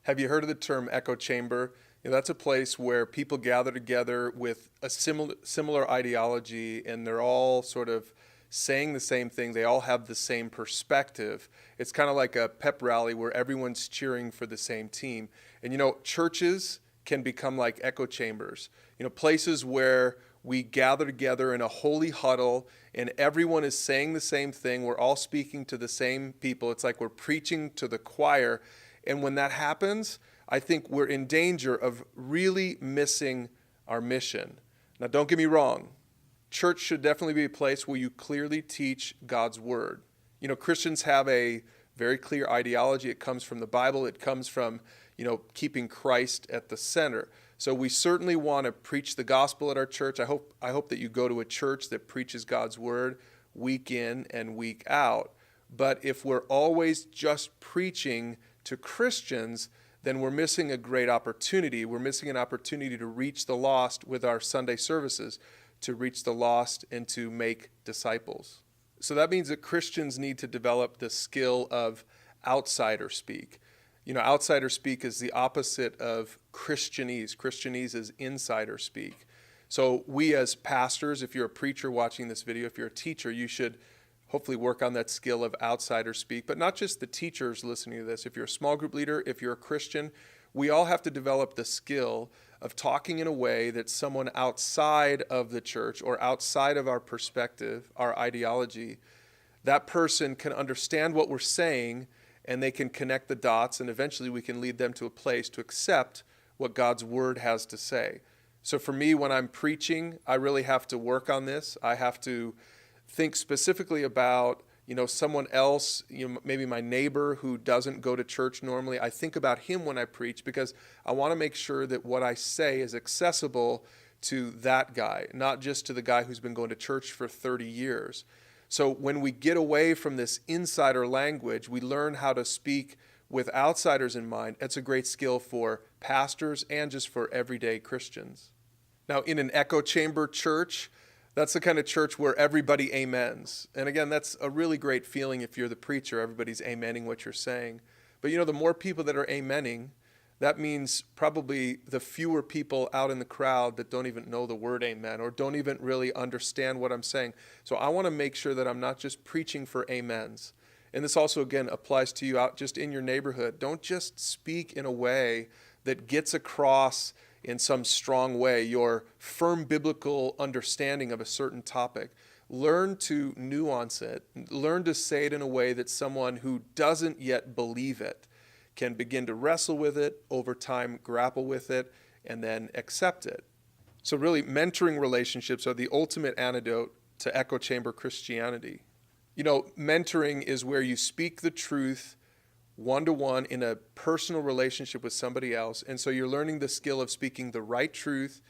Have you heard of the term echo chamber? That's a place where people gather together with a similar ideology, and they're all sort of saying the same thing. They all have the same perspective. It's kind of like a pep rally where everyone's cheering for the same team. And churches can become like echo chambers. Places where we gather together in a holy huddle and everyone is saying the same thing. We're all speaking to the same people. It's like we're preaching to the choir. And when that happens, I think we're in danger of really missing our mission. Now, don't get me wrong. Church should definitely be a place where you clearly teach God's word. Christians have a very clear ideology. It comes from the Bible. It comes from, keeping Christ at the center. So we certainly want to preach the gospel at our church. I hope that you go to a church that preaches God's word week in and week out. But if we're always just preaching to Christians, then we're missing a great opportunity. We're missing an opportunity to reach the lost with our Sunday services, to reach the lost and to make disciples. So that means that Christians need to develop the skill of outsider speak. Outsider speak is the opposite of Christianese. Christianese is insider speak. So we as pastors, if you're a preacher watching this video, if you're a teacher, you should hopefully work on that skill of outsider speak, but not just the teachers listening to this. If you're a small group leader, if you're a Christian, we all have to develop the skill of talking in a way that someone outside of the church or outside of our perspective, our ideology, that person can understand what we're saying and they can connect the dots, and eventually we can lead them to a place to accept what God's word has to say. So for me, when I'm preaching, I really have to work on this. I have to think specifically about, someone else, maybe my neighbor who doesn't go to church normally. I think about him when I preach because I want to make sure that what I say is accessible to that guy, not just to the guy who's been going to church for 30 years. So when we get away from this insider language, we learn how to speak with outsiders in mind. It's a great skill for pastors and just for everyday Christians. Now, in an echo chamber church, that's the kind of church where everybody amens. And again, that's a really great feeling if you're the preacher, everybody's amening what you're saying. But the more people that are amening, that means probably the fewer people out in the crowd that don't even know the word amen or don't even really understand what I'm saying. So I want to make sure that I'm not just preaching for amens. And this also, again, applies to you out just in your neighborhood. Don't just speak in a way that gets across in some strong way your firm biblical understanding of a certain topic. Learn to nuance it. Learn to say it in a way that someone who doesn't yet believe it can begin to wrestle with it, over time grapple with it, and then accept it. So really, mentoring relationships are the ultimate antidote to echo chamber Christianity. Mentoring is where you speak the truth one-to-one in a personal relationship with somebody else. And so you're learning the skill of speaking the right truth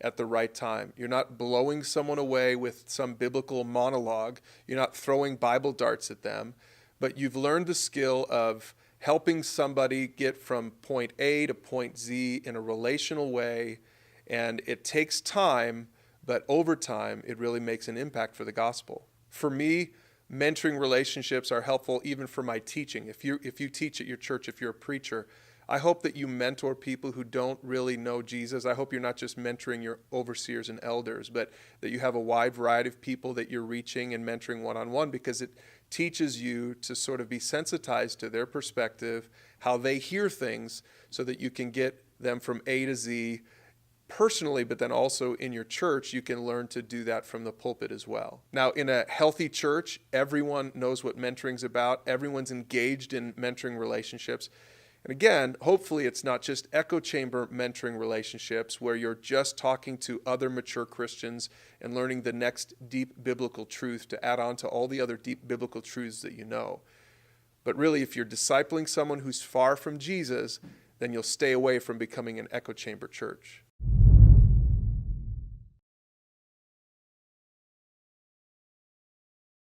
at the right time. You're not blowing someone away with some biblical monologue. You're not throwing Bible darts at them. But you've learned the skill of helping somebody get from point A to point Z in a relational way. And it takes time, but over time, it really makes an impact for the gospel. For me, mentoring relationships are helpful even for my teaching. If you teach at your church, if you're a preacher, I hope that you mentor people who don't really know Jesus. I hope you're not just mentoring your overseers and elders, but that you have a wide variety of people that you're reaching and mentoring one-on-one, because it teaches you to sort of be sensitized to their perspective, how they hear things, so that you can get them from A to Z personally, but then also in your church, you can learn to do that from the pulpit as well. Now, in a healthy church, everyone knows what mentoring's about. Everyone's engaged in mentoring relationships. And again, hopefully it's not just echo chamber mentoring relationships where you're just talking to other mature Christians and learning the next deep biblical truth to add on to all the other deep biblical truths that you know. But really, if you're discipling someone who's far from Jesus, then you'll stay away from becoming an echo chamber church.